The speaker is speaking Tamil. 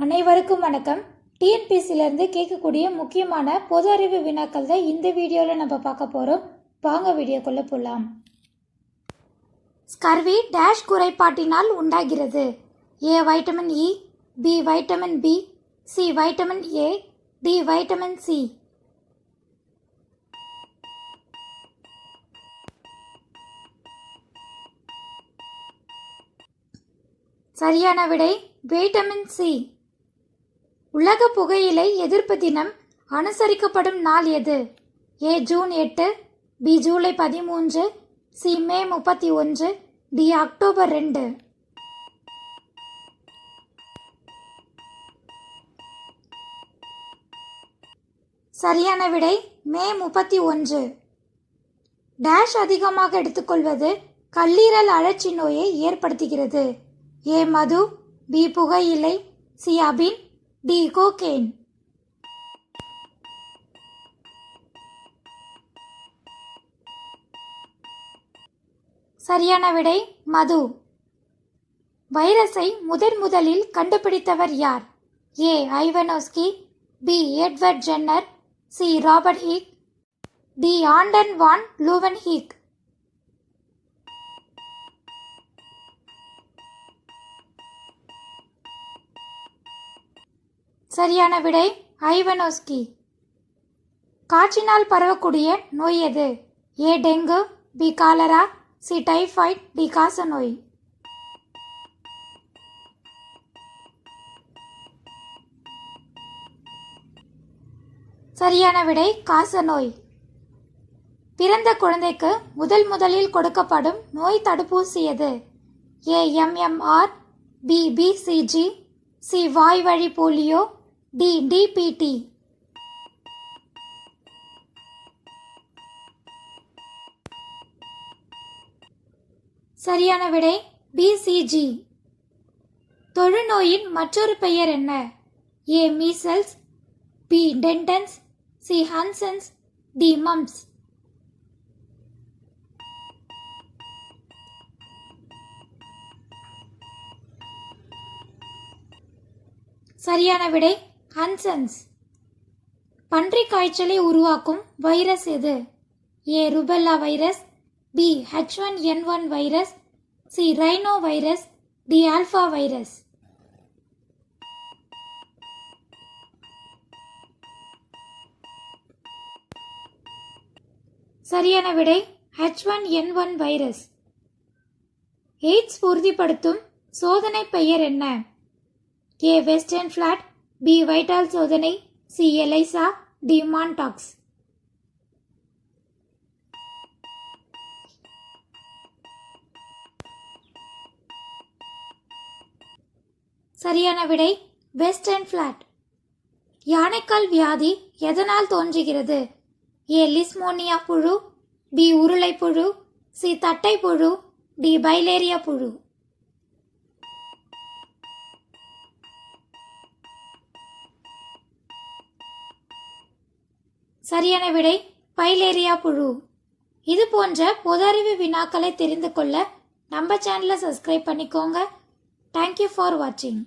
அனைவருக்கும் வணக்கம். டிஎன்பிசியிலேருந்து கேட்கக்கூடிய முக்கியமான பொது அறிவு வினாக்கள் தான் இந்த வீடியோவில் நம்ம பார்க்க போகிறோம். வாங்க வீடியோக்குள்ளே போகலாம். ஸ்கர்வி டேஷ் குறைபாட்டினால் உண்டாகிறது. A vitamin E, B vitamin B, C vitamin A, D vitamin C. சரியான விடை வைட்டமின் சி. உலக புகையிலை எதிர்ப்பு தினம் அனுசரிக்கப்படும் நாள் எது? A June 8, B July 13, C May 31, D October 2. சரியான விடை மே 31. டேஷ் அதிகமாக எடுத்துக்கொள்வது கல்லீரல் அழற்சி நோயை ஏற்படுத்துகிறது. ஏ மது, பி புகையிலை, சி அபின், டி கோகேன். சரியான விடை மது. வைரஸை முதலில் கண்டுபிடித்தவர் யார்? A Ivanovsky, B Edward Jenner, C Robert Hooke, D Anton van Leeuwenhoek. சரியான விடை ஐவனோஸ்கி. காற்றினால் பரவக்கூடிய நோய் எது? A dengue, B cholera, C typhoid, D காசநோய். சரியான விடை காசநோய். பிறந்த குழந்தைக்கு முதலில் கொடுக்கப்படும் நோய் தடுப்பூசி எது? A MMR, B BCG, C வாய்வழி போலியோ, டி DPT. சரியான விடை BCG. தொழுநோயின் மற்றொரு பெயர் என்ன? ஏ மீசல்ஸ், பி டென்டன்ஸ், சி ஹன்சன்ஸ், டி மம்ஸ். சரியான விடை ஹன்சன்ஸ். பன்றி காய்ச்சலை உருவாக்கும் வைரஸ் எது? A rubella virus, B H1N1 virus, C rhino virus, D alpha virus. சரியான விடை H1N1 வைரஸ். எய்ட்ஸ் உறுதிப்படுத்தும் சோதனை பெயர் என்ன? A western blot, B Widal சோதனை, சி எலைசா, டி மான்டாக்ஸ். சரியான விடை வெஸ்டர்ன் பிளாட். யானைக்கால் வியாதி எதனால் தோன்றுகிறது? ஏ லிஸ்மோனியா புழு, பி உருளை புழு, சி தட்டை புழு, டி பைலேரியா புழு. சரியான விடை பைலேரியா புழு. இது போன்ற பொது அறிவு வினாக்களை தெரிந்து கொள்ள நம்ம சேனலை சப்ஸ்கிரைப் பண்ணிக்கோங்க. தேங்க்யூ ஃபார் வாட்சிங்.